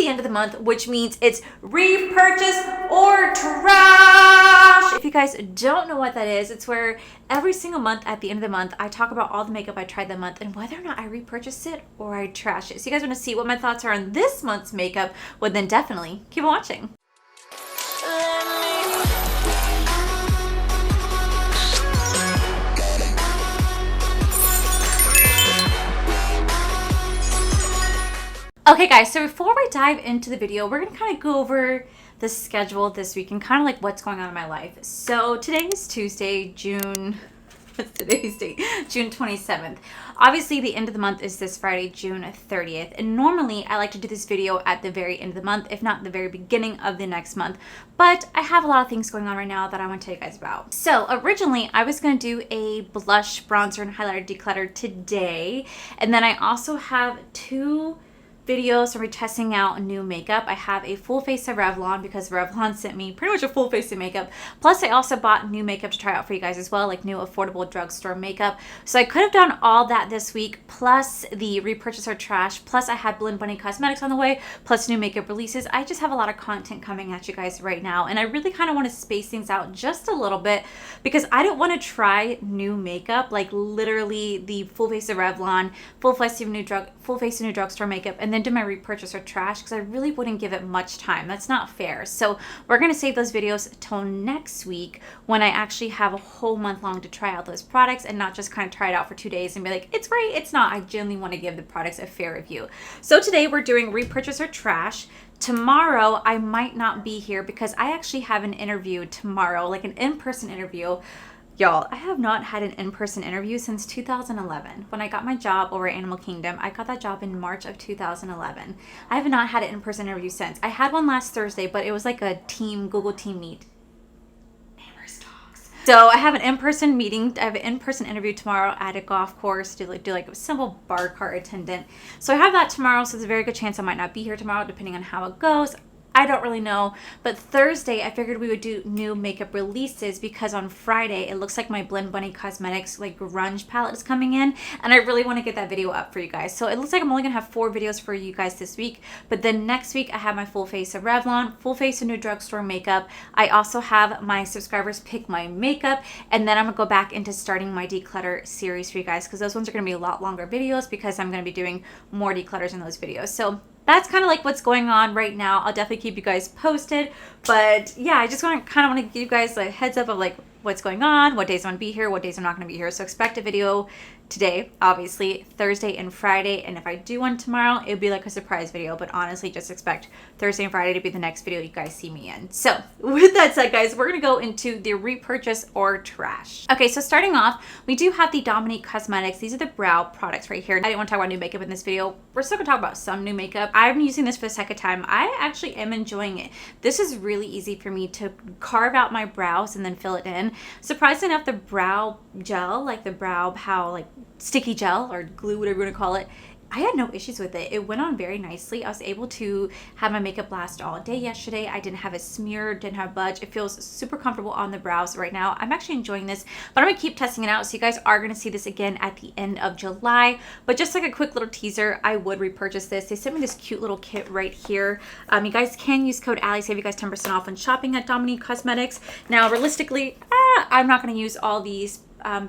the end of the month, which means it's repurchase or trash. If you guys don't know what that is, it's where every single month at the end of the month, I talk about all the makeup I tried that month and whether or not I repurchase it or I trash it. So you guys want to see what my thoughts are on this month's makeup, well then definitely keep watching. Okay guys, so before we dive into the video, we're gonna kind of go over the schedule this week and kind of like what's going on in my life. So today is Tuesday, what's today's date? June 27th. Obviously the end of the month is this Friday, June 30th. And normally I like to do this video at the very end of the month, if not the very beginning of the next month. But I have a lot of things going on right now that I want to tell you guys about. So originally I was going to do a blush, bronzer, and highlighter declutter today. And then I also have two videos where we're testing out new makeup. I have a full face of Revlon because Revlon sent me pretty much a full face of makeup. Plus I also bought new makeup to try out for you guys as well, like new affordable drugstore makeup. So I could have done all that this week, plus the repurchase or trash, plus I had Blend Bunny Cosmetics on the way, plus new makeup releases. I just have a lot of content coming at you guys right now, and I really kind of want to space things out just a little bit because I don't want to try new makeup, like literally the full face of Revlon, full face of new drugstore makeup, and then do my repurchase or trash because I really wouldn't give it much time. That's not fair. So we're going to save those videos till next week when I actually have a whole month long to try out those products and not just kind of try it out for 2 days and be like, it's great, it's not. I genuinely want to give the products a fair review. So today we're doing repurchase or trash. Tomorrow I might not be here because I actually have an interview tomorrow, like an in-person interview. Y'all, I have not had an in-person interview since 2011. When I got my job over at Animal Kingdom, I got that job in March of 2011. I have not had an in-person interview since. I had one last Thursday, but it was like a Google Team Meet. Neighbors talks. So I have an in-person meeting. I have an in-person interview tomorrow at a golf course to do like a simple bar cart attendant. So I have that tomorrow, so there's a very good chance I might not be here tomorrow, depending on how it goes. I don't really know, but Thursday I figured we would do new makeup releases because on Friday it looks like my Blend Bunny Cosmetics like grunge palette is coming in, and I really want to get that video up for you guys. So it looks like I'm only gonna have 4 videos for you guys this week, but then next week I have my full face of Revlon, full face of new drugstore makeup. I also have my subscribers pick my makeup, and then I'm gonna go back into starting my declutter series for you guys because those ones are gonna be a lot longer videos because I'm gonna be doing more declutters in those videos. So that's kind of like what's going on right now. I'll definitely keep you guys posted. But yeah, I just want to give you guys a heads up of like what's going on, what days I'm going to be here, what days I'm not going to be here. So expect a video today, obviously, Thursday and Friday. And if I do one tomorrow, it'll be like a surprise video. But honestly, just expect Thursday and Friday to be the next video you guys see me in. So with that said, guys, we're going to go into the repurchase or trash. Okay, so starting off, we do have the Dominique Cosmetics. These are the brow products right here. I didn't want to talk about new makeup in this video. We're still going to talk about some new makeup. I'm using this for the second time. I actually am enjoying it. This is really easy for me to carve out my brows and then fill it in. Surprisingly enough, the brow gel, like the brow sticky gel or glue, whatever you want to call it, I had no issues with it. It went on very nicely. I was able to have my makeup last all day yesterday. I didn't have it smeared, didn't have budge. It feels super comfortable on the brows right now. I'm actually enjoying this, but I'm gonna keep testing it out. So you guys are gonna see this again at the end of July. But just like a quick little teaser, I would repurchase this. They sent me this cute little kit right here. You guys can use code Allie, save you guys 10% off when shopping at Dominique Cosmetics. Now, realistically, I'm not gonna use all these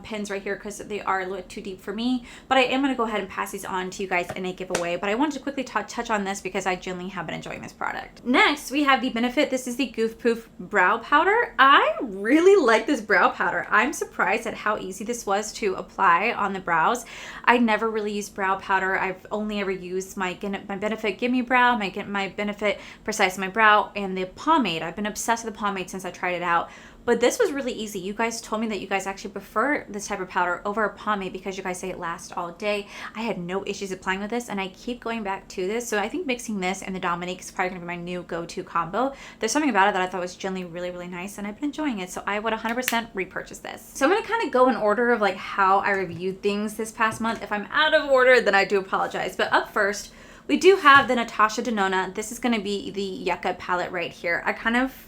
pins right here because they are a little too deep for me, but I am going to go ahead and pass these on to you guys in a giveaway. But I wanted to quickly touch on this because I genuinely have been enjoying this product. Next, we have the Benefit. This is the Goof Poof brow powder. I really like this brow powder. I'm surprised at how easy this was to apply on the brows. I never really used brow powder. I've only ever used my Benefit Gimme Brow, my Benefit Precise My Brow, and the pomade. I've been obsessed with the pomade since I tried it out. But this was really easy. You guys told me that you guys actually prefer this type of powder over a pomade because you guys say it lasts all day. I had no issues applying with this, and I keep going back to this. So I think mixing this and the Dominique is probably going to be my new go-to combo. There's something about it that I thought was genuinely really, really nice, and I've been enjoying it. So I would 100% repurchase this. So I'm going to kind of go in order of like how I reviewed things this past month. If I'm out of order, then I do apologize. But up first, we do have the Natasha Denona. This is going to be the Yucca palette right here. I kind of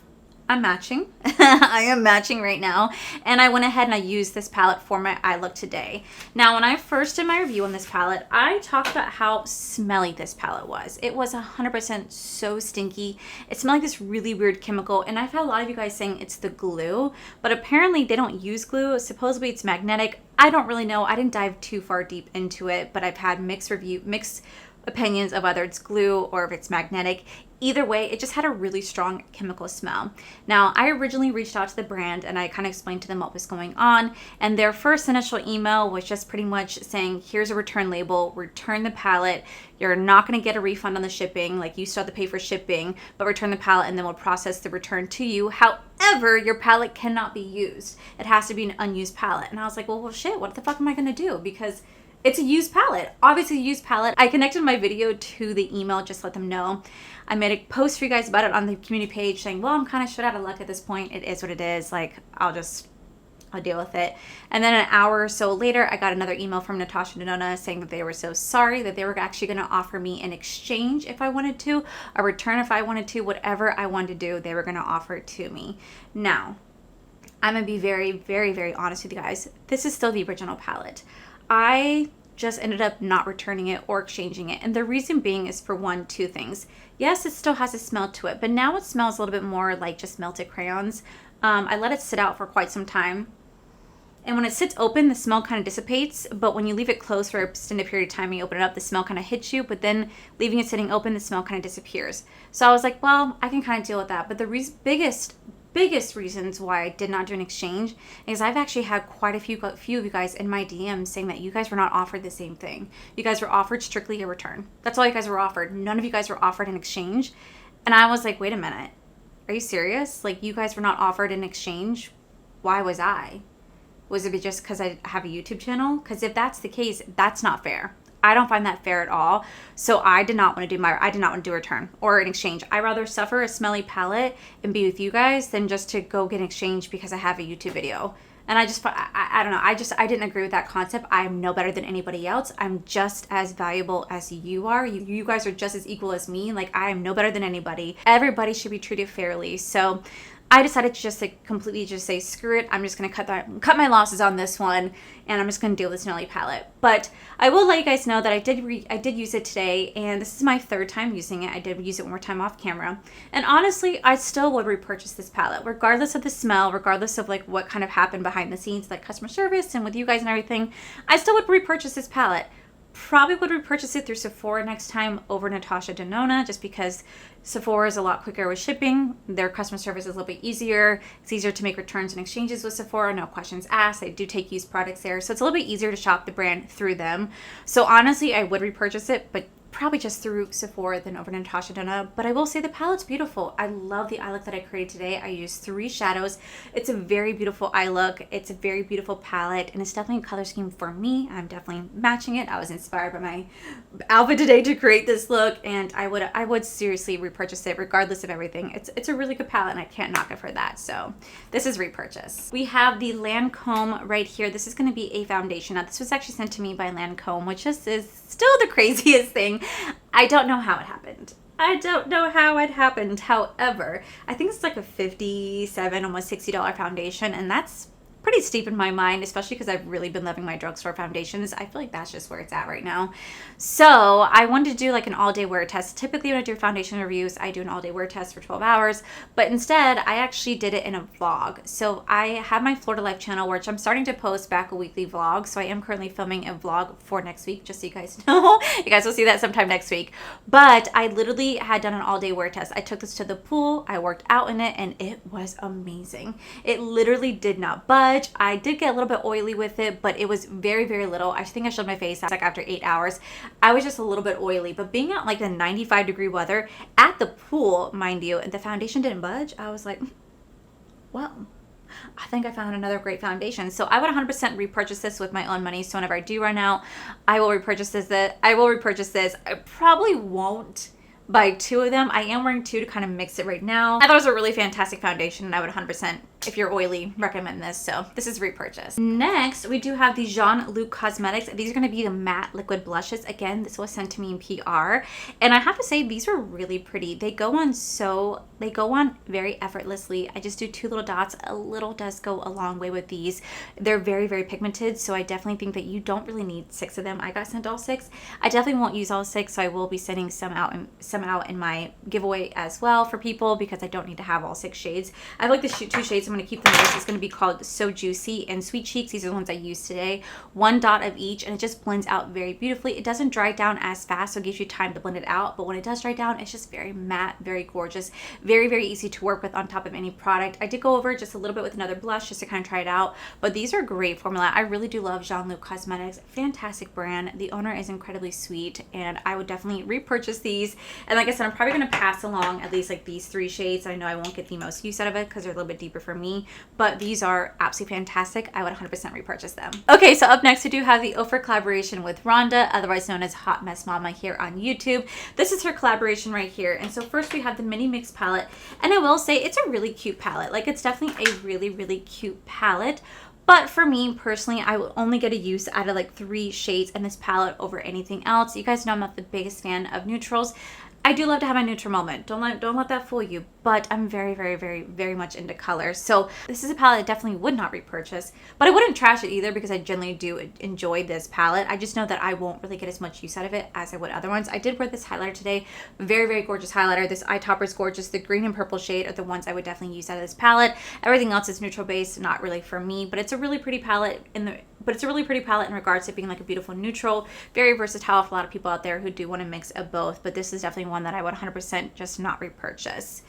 I'm matching. I am matching right now. And I went ahead and I used this palette for my eye look today. Now, when I first did my review on this palette, I talked about how smelly this palette was. It was 100% so stinky. It smelled like this really weird chemical. And I've had a lot of you guys saying it's the glue, but apparently they don't use glue. Supposedly it's magnetic. I don't really know. I didn't dive too far deep into it, but I've had mixed opinions of whether it's glue or if it's magnetic. Either way, it just had a really strong chemical smell. Now, I originally reached out to the brand and I kind of explained to them what was going on. And their first initial email was just pretty much saying, here's a return label, return the palette. You're not going to get a refund on the shipping. Like, you still have to pay for shipping, but return the palette and then we'll process the return to you. However, your palette cannot be used. It has to be an unused palette. And I was like, well, shit, what the fuck am I going to do? Because it's a used palette. Obviously a used palette. I connected my video to the email, just to let them know. I made a post for you guys about it on the community page saying, well, I'm kind of shit out of luck at this point. It is what it is. Like, I'll deal with it. And then an hour or so later, I got another email from Natasha Denona saying that they were so sorry, that they were actually going to offer me an exchange if I wanted to, a return if I wanted to, whatever I wanted to do, they were going to offer it to me. Now, I'm going to be very, very, very honest with you guys. This is still the original palette. I just ended up not returning it or exchanging it. And the reason being is for one, two things. Yes, it still has a smell to it, but now it smells a little bit more like just melted crayons. I let it sit out for quite some time. And when it sits open, the smell kind of dissipates. But when you leave it closed for an extended period of time and you open it up, the smell kind of hits you. But then leaving it sitting open, the smell kind of disappears. So I was like, well, I can kind of deal with that. But the biggest reasons why I did not do an exchange is I've actually had quite a few of you guys in my DMs saying that you guys were not offered the same thing. You guys were offered strictly a return. That's all you guys were offered. None of you guys were offered an exchange. And I was like, wait a minute. Are you serious? Like, you guys were not offered an exchange? Why was I? Was it just because I have a YouTube channel? Because if that's the case, that's not fair. I don't find that fair at all. So I did not want to do a return or an exchange. I'd rather suffer a smelly palette and be with you guys than just to go get an exchange because I have a YouTube video. And I don't know. I didn't agree with that concept. I'm no better than anybody else. I'm just as valuable as you are. You guys are just as equal as me. Like, I am no better than anybody. Everybody should be treated fairly. So I decided to just like completely just say, screw it. I'm just going to cut my losses on this one, and I'm just going to deal with this smelly palette. But I will let you guys know that I did use it today, and this is my third time using it. I did use it one more time off camera. And honestly, I still would repurchase this palette, regardless of the smell, regardless of like what kind of happened behind the scenes, like customer service and with you guys and everything. I still would repurchase this palette. Probably would repurchase it through Sephora next time over Natasha Denona, just because Sephora is a lot quicker with shipping. Their customer service is a little bit easier. It's easier to make returns and exchanges with Sephora. No questions asked. They do take used products there. So it's a little bit easier to shop the brand through them. So honestly, I would repurchase it, but probably just through Sephora than over Natasha Denona. But I will say the palette's beautiful. I love the eye look that I created today. I used 3 shadows. It's a very beautiful eye look. It's a very beautiful palette, and it's definitely a color scheme for me. I'm definitely matching it. I was inspired by my outfit today to create this look, and I would seriously repurchase it regardless of everything. It's a really good palette, and I can't knock it for that. So this is repurchase. We have the Lancome right here. This is going to be a foundation. Now, this was actually sent to me by Lancome, which is still the craziest thing. I don't know how it happened. However, I think it's like a $57, almost $60 foundation, and that's pretty steep in my mind, especially because I've really been loving my drugstore foundations. I feel like that's just where it's at right now. So I wanted to do like an all-day wear test. Typically when I do foundation reviews, I do an all-day wear test for 12 hours, but instead I actually did it in a vlog. So I have my Florida Life channel, which I'm starting to post back a weekly vlog. So I am currently filming a vlog for next week, just so you guys know. You guys will see that sometime next week. But I literally had done an all-day wear test. I took this to the pool, I worked out in it, and it was amazing. It literally did not budge. I did get a little bit oily with it, but it was very, very little. I think I showed my face like after 8 hours. I was just a little bit oily, but being out like the 95-degree weather at the pool, mind you, and the foundation didn't budge, I was like, well, I think I found another great foundation. So I would 100% repurchase this with my own money. So whenever I do run out, I will repurchase this. I probably won't buy 2 of them. I am wearing 2 to kind of mix it right now. I thought it was a really fantastic foundation, and I would 100% if you're oily, recommend this. So this is repurchase. Next, we do have the Jean-Luc Cosmetics. These are going to be the matte liquid blushes. Again, this was sent to me in PR. And I have to say, these are really pretty. They go on very effortlessly. I just do 2 little dots. A little does go a long way with these. They're very, very pigmented. So I definitely think that you don't really need 6 of them. I got sent all 6. I definitely won't use all 6. So I will be sending some out in my giveaway as well for people, because I don't need to have all 6 shades. I have like the 2 shades. I'm going to keep them this. It's going to be called So Juicy and Sweet Cheeks. These are the ones I used today. 1 dot of each, and it just blends out very beautifully. It doesn't dry down as fast, so it gives you time to blend it out. But when it does dry down, it's just very matte, very gorgeous, very, very easy to work with on top of any product. I did go over just a little bit with another blush just to kind of try it out, but these are great formula. I really do love Jean-Luc Cosmetics. Fantastic brand. The owner is incredibly sweet, and I would definitely repurchase these. And like I said, I'm probably going to pass along at least like these 3 shades. I know I won't get the most use out of it because they're a little bit deeper for me, but these are absolutely fantastic. I would 100% repurchase them. Okay, so up next we do have the Ofra collaboration with Rhonda, otherwise known as Hot Mess Mama here on YouTube. This is her collaboration right here. And so first we have the mini mix palette, and I will say it's a really cute palette. Like, it's definitely a really, really cute palette. But for me personally, I will only get a use out of like 3 shades in this palette over anything else. You guys know I'm not the biggest fan of neutrals. I do love to have my neutral moment. Don't let that fool you. But I'm very, very, very, very much into colors. So this is a palette I definitely would not repurchase. But I wouldn't trash it either, because I generally do enjoy this palette. I just know that I won't really get as much use out of it as I would other ones. I did wear this highlighter today. Very, very gorgeous highlighter. This eye topper is gorgeous. The green and purple shade are the ones I would definitely use out of this palette. Everything else is neutral based, not really for me. But it's a really pretty palette in regards to being like a beautiful neutral. Very versatile for a lot of people out there who do want to mix of both. But this is definitely one that I would 100% just not repurchase.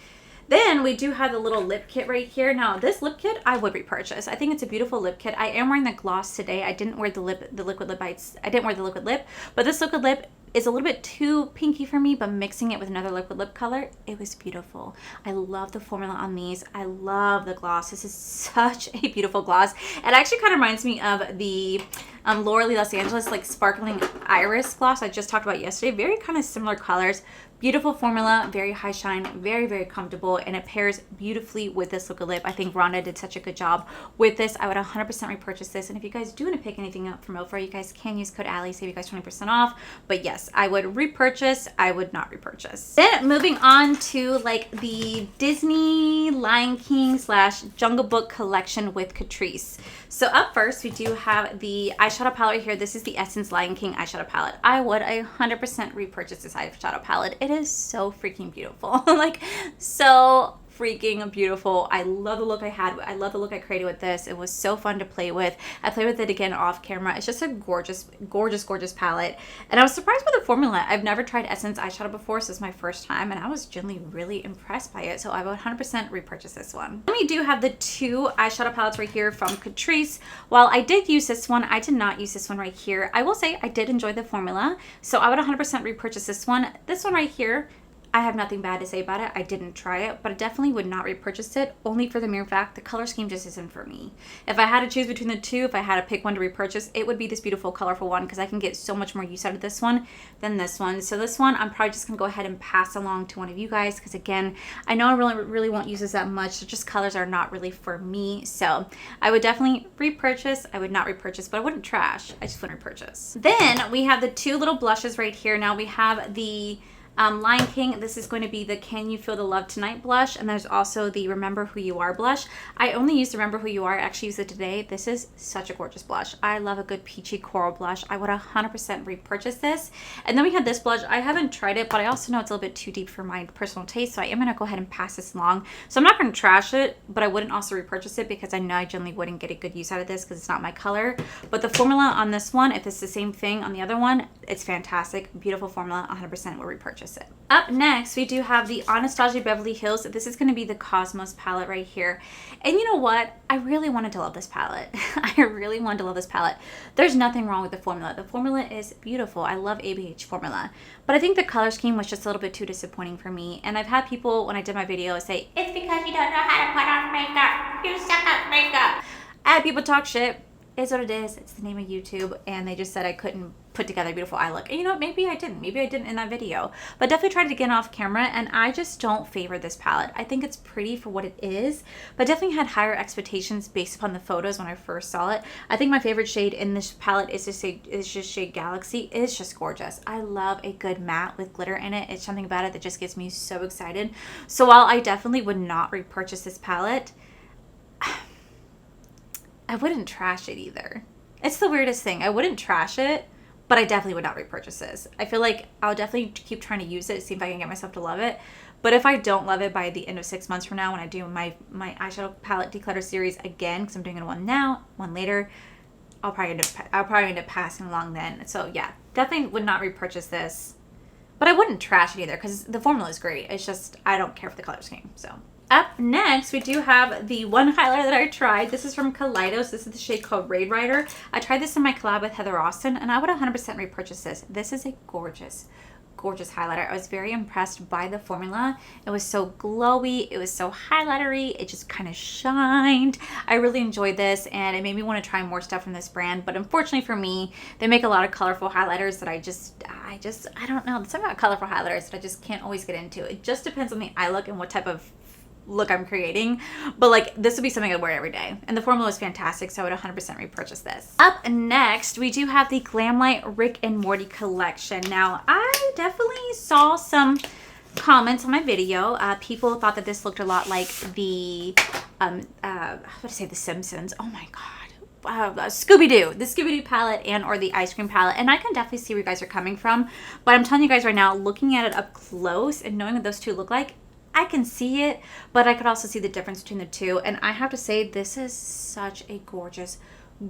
Then we do have the little lip kit right here. Now this lip kit I would repurchase. I think it's a beautiful lip kit. I am wearing the gloss today. I didn't wear the liquid lip bites. I didn't wear the liquid lip, but this liquid lip is a little bit too pinky for me, but mixing it with another liquid lip color, it was beautiful. I love the formula on these. I love the gloss. This is such a beautiful gloss. It actually kind of reminds me of the Laura Lee Los Angeles like sparkling iris gloss I just talked about yesterday. Very kind of similar colors. Beautiful formula, very high shine, very, very comfortable, and it pairs beautifully with this liquid lip. I think Rhonda did such a good job with this. I would 100% repurchase this. And if you guys do want to pick anything up from Ofra, you guys can use code Allie, save you guys 20% off. But yes, I would repurchase. I would not repurchase. Then moving on to like the Disney Lion King / Jungle Book collection with Catrice. So up first, we do have the eyeshadow palette right here. This is the Essence Lion King eyeshadow palette. I would 100% repurchase this eyeshadow palette. It is so freaking beautiful. Like, so freaking beautiful. I love the look I had. I love the look I created with this. It was so fun to play with. I played with it again off camera. It's just a gorgeous, gorgeous, gorgeous palette. And I was surprised by the formula. I've never tried Essence eyeshadow before, so this is my first time, and I was genuinely really impressed by it. So I would 100% repurchase this one. Then we do have the 2 eyeshadow palettes right here from Catrice. While I did use this one, I did not use this one right here. I will say I did enjoy the formula, so I would 100% repurchase this one. This one right here, I have nothing bad to say about it. I didn't try it, but I definitely would not repurchase it, only for the mere fact the color scheme just isn't for me. If I had to choose between the 2, if I had to pick one to repurchase, it would be this beautiful, colorful one, because I can get so much more use out of this one than this one. So this one, I'm probably just going to go ahead and pass along to one of you guys, because again, I know I really won't use this that much. So just colors are not really for me. So I would definitely repurchase. I would not repurchase, but I wouldn't trash. I just wouldn't repurchase. Then we have the 2 little blushes right here. Now we have the Lion King. This is going to be the Can You Feel the Love Tonight blush, and there's also the Remember Who You Are blush. I only used Remember Who You Are. I actually used it today. This is such a gorgeous blush. I love a good peachy coral blush. I would 100% repurchase this. And then we have this blush. I haven't tried it, but I also know it's a little bit too deep for my personal taste, so I am going to go ahead and pass this along. So I'm not going to trash it, but I wouldn't also repurchase it, because I know I generally wouldn't get a good use out of this because it's not my color. But the formula on this one, if it's the same thing on the other one, it's fantastic. Beautiful formula. 100% will repurchase it. Up next, we do have the Anastasia Beverly Hills. This is going to be the Cosmos palette right here. And you know what? I really wanted to love this palette. I really wanted to love this palette. There's nothing wrong with the formula. The formula is beautiful. I love ABH formula. But I think the color scheme was just a little bit too disappointing for me. And I've had people, when I did my video, say, it's because you don't know how to put on makeup. You suck at makeup. I had people talk shit. It's what it is. It's the name of YouTube. And they just said I couldn't put together a beautiful eye look. And you know what? Maybe I didn't. Maybe I didn't in that video. But definitely tried to get off camera, and I just don't favor this palette. I think it's pretty for what it is, but definitely had higher expectations based upon the photos when I first saw it. I think my favorite shade in this palette is just shade Galaxy. It's just gorgeous. I love a good matte with glitter in it. It's something about it that just gets me so excited. So while I definitely would not repurchase this palette, I wouldn't trash it either. It's the weirdest thing. I wouldn't trash it, but I definitely would not repurchase this. I feel like I'll definitely keep trying to use it, see if I can get myself to love it. But if I don't love it by the end of 6 months from now, when I do my eyeshadow palette declutter series again, because I'm doing it one now, one later, I'll probably end up passing along then. So yeah, definitely would not repurchase this. But I wouldn't trash it either, because the formula is great. It's just I don't care for the color scheme. So up next, we do have the one highlighter that I tried. This is from Kaleidos. This is the shade called Raid Rider. I tried this in my collab with Heather Austin, and I would 100% repurchase this. This is a gorgeous, gorgeous highlighter. I was very impressed by the formula. It was so glowy. It was so highlightery. It just kind of shined. I really enjoyed this, and it made me want to try more stuff from this brand. But unfortunately for me, they make a lot of colorful highlighters that I don't know. There's something about colorful highlighters that I just can't always get into. It just depends on the eye look and what type of look I'm creating, but like this would be something I'd wear every day, and the formula is fantastic, so I would 100% repurchase this. Up next, we do have the Glamlight Rick and Morty collection. Now, I definitely saw some comments on my video. People thought that this looked a lot like the The Simpsons. Oh my god. Scooby-Doo, the Scooby-Doo palette and or the ice cream palette, and I can definitely see where you guys are coming from, but I'm telling you guys right now, looking at it up close and knowing what those two look like, I can see it, but I could also see the difference between the two, and I have to say this is such a gorgeous,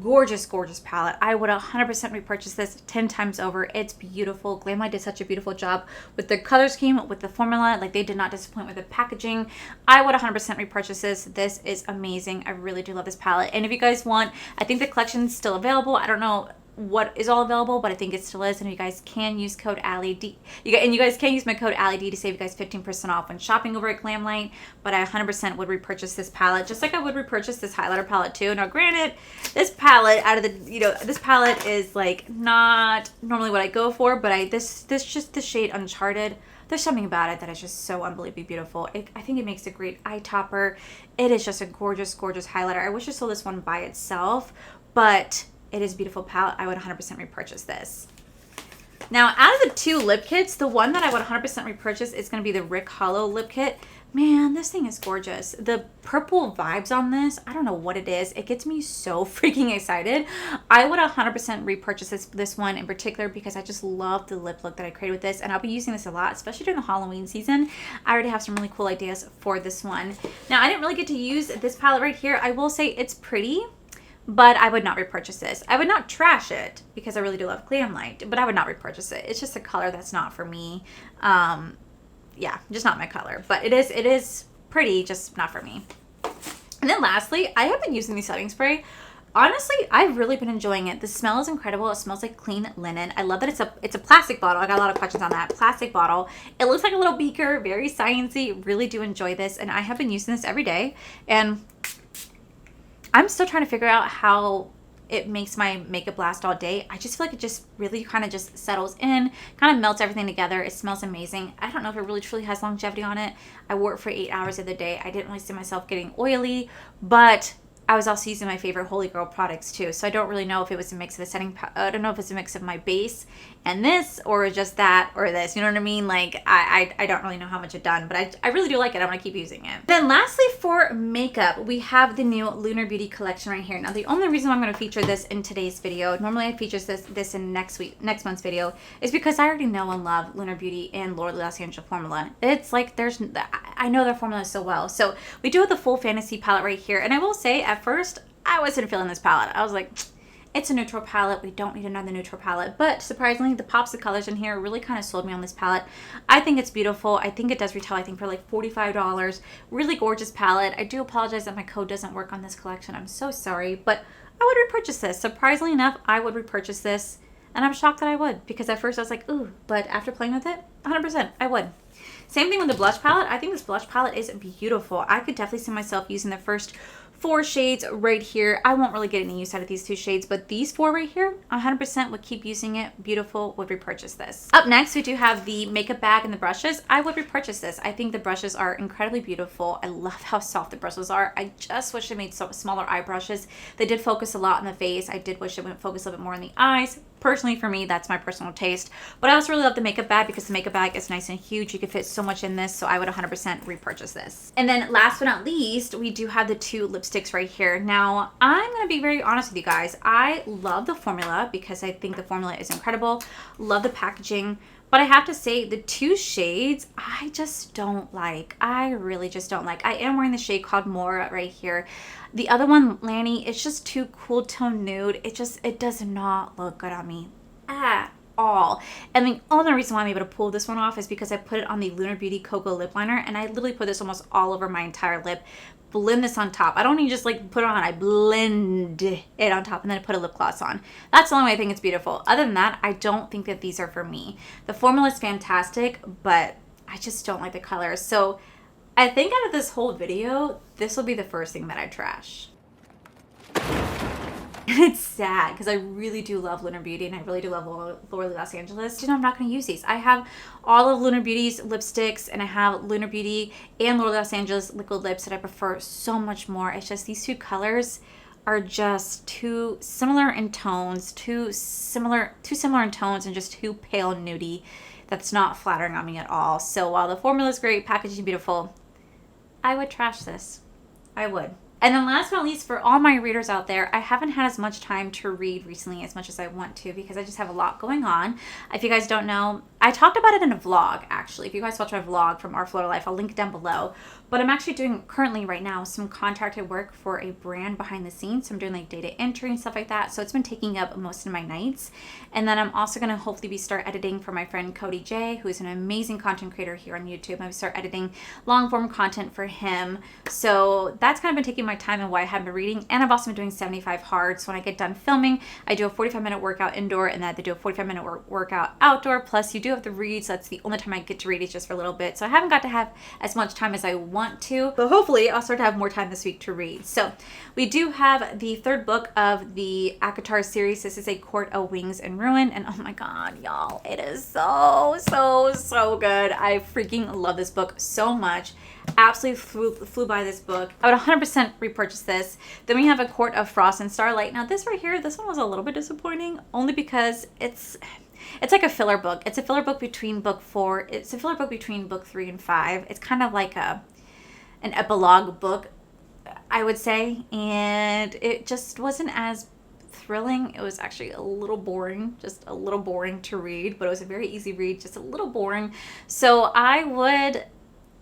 gorgeous, gorgeous palette. I would 100% repurchase this 10 times over. It's beautiful. Glamlight did such a beautiful job with the color scheme, with the formula. Like, they did not disappoint with the packaging. I would 100% repurchase this. This is amazing. I really do love this palette, and if you guys want, I think the collection's still available. I don't know what is all available, but I think it still is, and you guys can use code Allie D. You guys can use my code Allie D to save you guys 15% off when shopping over at Glamlight. But I 100% would repurchase this palette, just like I would repurchase this highlighter palette too. Now, granted, this palette this palette is like not normally what I go for, but this shade Uncharted. There's something about it that is just so unbelievably beautiful. I think it makes a great eye topper. It is just a gorgeous, gorgeous highlighter. I wish I sold this one by itself, but it is a beautiful palette. I would 100% repurchase this. Now, out of the two lip kits, the one that I would 100% repurchase is going to be the Rick Hollow lip kit. Man, this thing is gorgeous. The purple vibes on this, I don't know what it is. It gets me so freaking excited. I would 100% repurchase this one in particular because I just love the lip look that I created with this, and I'll be using this a lot, especially during the Halloween season. I already have some really cool ideas for this one. Now, I didn't really get to use this palette right here. I will say it's pretty, but I would not repurchase this. I would not trash it because I really do love Glamlight, but I would not repurchase it. It's just a color that's not for me. Yeah, just not my color, but it is pretty, just not for me. And then lastly, I have been using the setting spray. Honestly, I've really been enjoying it. The smell is incredible. It smells like clean linen. I love that it's a plastic bottle. I got a lot of questions on that. Plastic bottle. It looks like a little beaker, very sciencey. Really do enjoy this, and I have been using this every day, and I'm still trying to figure out how it makes my makeup last all day. I just feel like it just really kind of just settles in, kind of melts everything together. It smells amazing. I don't know if it really truly has longevity on it. I wore it for 8 hours of the day. I didn't really see myself getting oily, but I was also using my favorite Holy Girl products too. So I don't really know if it was a mix of the setting, I don't know if it's a mix of my base and this, or just that, or this, you know what I mean? Like, I don't really know how much I've done, but I really do like it. I want to keep using it. Then lastly, for makeup, we have the new Lunar Beauty collection right here. Now, the only reason I'm going to feature this in today's video, normally I feature this in next month's video, is because I already know and love Lunar Beauty and Laura Los Angeles formula. It's like, I know their formula so well. So we do have the full fantasy palette right here, and I will say, at first, I wasn't feeling this palette. I was like, it's a neutral palette. We don't need another neutral palette. But surprisingly, the pops of colors in here really kind of sold me on this palette. I think it's beautiful. I think it does retail, I think, for like $45. Really gorgeous palette. I do apologize that my code doesn't work on this collection. I'm so sorry. But I would repurchase this. Surprisingly enough, I would repurchase this. And I'm shocked that I would. Because at first I was like, ooh. But after playing with it, 100%, I would. Same thing with the blush palette. I think this blush palette is beautiful. I could definitely see myself using the first 4 shades right here. I won't really get any use out of these 2 shades, but these 4 right here, 100% would keep using it. Beautiful, would repurchase this. Up next, we do have the makeup bag and the brushes. I would repurchase this. I think the brushes are incredibly beautiful. I love how soft the brushes are. I just wish they made smaller eye brushes. They did focus a lot on the face. I did wish it would focus a little bit more on the eyes. Personally, for me, that's my personal taste. But I also really love the makeup bag because the makeup bag is nice and huge. You can fit so much in this, so I would 100% repurchase this. And then last but not least, we do have the 2 lipsticks right here. Now, I'm going to be very honest with you guys. I love the formula because I think the formula is incredible. Love the packaging. But I have to say, the 2 shades, I just don't like. I really just don't like. I am wearing the shade called Mora right here. The other one, Lanny, it's just too cool tone nude. It does not look good on me at all. And the only reason why I'm able to pull this one off is because I put it on the Lunar Beauty Cocoa Lip Liner, and I literally put this almost all over my entire lip. Blend this on top. I don't even just like put it on. I blend it on top and then I put a lip gloss on. That's the only way I think it's beautiful. Other than that, I don't think that these are for me. The formula is fantastic, but I just don't like the colors. So I think out of this whole video, this will be the first thing that I trash. And it's sad because I really do love Lunar Beauty and I really do love Laura Los Angeles. You know, I'm not going to use these. I have all of Lunar Beauty's lipsticks and I have Lunar Beauty and Laura Los Angeles liquid lips that I prefer so much more. It's just these 2 colors are just too similar in tones, too similar in tones and just too pale and nudie. That's not flattering on me at all. So while the formula is great, packaging beautiful, I would trash this. I would. And then last but not least, for all my readers out there, I haven't had as much time to read recently as much as I want to because I just have a lot going on. If you guys don't know, I talked about it in a vlog, actually. If you guys watch my vlog from Our Florida Life, I'll link it down below. But I'm actually doing currently right now some contracted work for a brand behind the scenes. So I'm doing like data entry and stuff like that. So it's been taking up most of my nights. And then I'm also going to hopefully start editing for my friend Cody J, who is an amazing content creator here on YouTube. I'm going to start editing long form content for him. So that's kind of been taking my time and why I haven't been reading. And I've also been doing 75 hard. So when I get done filming, I do a 45-minute workout indoor and then I do a 45-minute workout outdoor. Plus you do have to read. So that's the only time I get to read is just for a little bit. So I haven't got to have as much time as I want to, but hopefully I'll start to have more time this week to read. So we do have the 3rd book of the ACOTAR series. This is A Court of Wings and Ruin. And oh my God, y'all, it is so good. I freaking love this book so much. Absolutely flew by this book. I would 100% repurchase this. Then we have A Court of Frost and Starlight. Now this right here, this one was a little bit disappointing only because it's like a filler book. It's a filler book between book 4. It's a filler book between book 3 and 5. It's kind of like an epilogue book, I would say. And it just wasn't as thrilling. It was actually a little boring, just a little boring to read, but it was a very easy read, just a little boring. So I would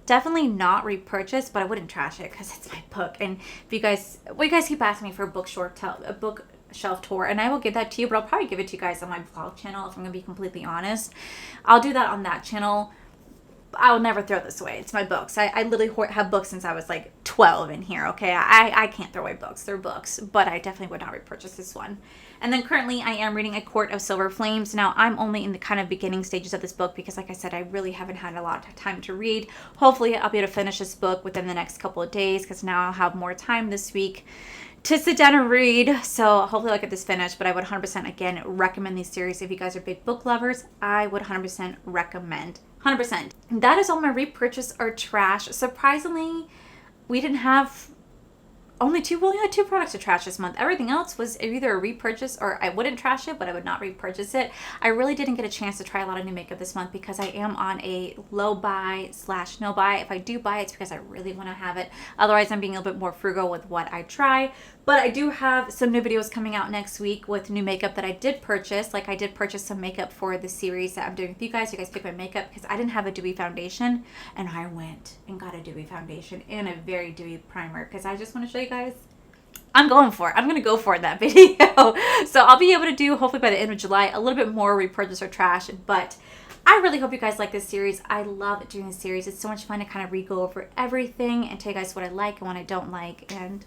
definitely not repurchase, but I wouldn't trash it because it's my book. And if you guys keep asking me for a bookshelf tour, and I will give that to you, but I'll probably give it to you guys on my vlog channel if I'm gonna be completely honest. I'll do that on that channel. I will never throw this away. It's my books. I literally have books since I was like 12 in here, okay? I can't throw away books. They're books, but I definitely would not repurchase this one. And then currently I am reading A Court of Silver Flames. Now I'm only in the kind of beginning stages of this book because like I said, I really haven't had a lot of time to read. Hopefully I'll be able to finish this book within the next couple of days because now I'll have more time this week to sit down and read. So hopefully I'll get this finished, but I would 100% again recommend these series. If you guys are big book lovers, I would 100% recommend. 100%. That is all my repurchase or trash. Surprisingly, we didn't have we only had 2 products to trash this month. Everything else was either a repurchase or I wouldn't trash it, but I would not repurchase it. I really didn't get a chance to try a lot of new makeup this month because I am on a low buy / no buy. If I do buy, it's because I really want to have it. Otherwise, I'm being a little bit more frugal with what I try. But I do have some new videos coming out next week with new makeup that I did purchase. Like I did purchase some makeup for the series that I'm doing with you guys. You guys pick my makeup because I didn't have a dewy foundation and I went and got a dewy foundation and a very dewy primer because I just want to show you guys. I'm going for it. I'm going to go for it in that video. So I'll be able to do, hopefully by the end of July, a little bit more repurchase or trash. But I really hope you guys like this series. I love doing this series. It's so much fun to kind of re-go over everything and tell you guys what I like and what I don't like. And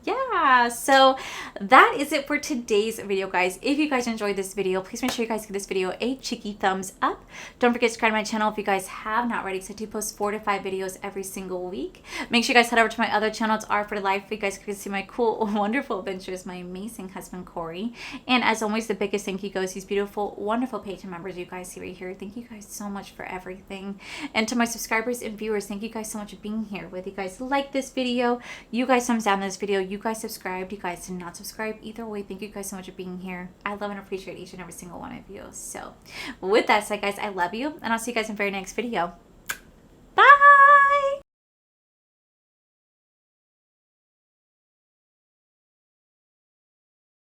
Yeah, so that is it for today's video, guys. If you guys enjoyed this video, please make sure you guys give this video a cheeky thumbs up. Don't forget to subscribe to my channel if you guys have not already, because I do post 4 to 5 videos every single week. Make sure you guys head over to my other channel. It's R for Life. You guys can see my cool, wonderful adventures, my amazing husband, Corey. And as always, the biggest thank you goes to these beautiful, wonderful Patreon members you guys see right here. Thank you guys so much for everything. And to my subscribers and viewers, thank you guys so much for being here. Whether you guys like this video, you guys thumbs down this video, you guys subscribed, you guys did not subscribe, either way, thank you guys so much for being here. I love and appreciate each and every single one of you. So with that said, guys, I love you, and I'll see you guys in the very next video.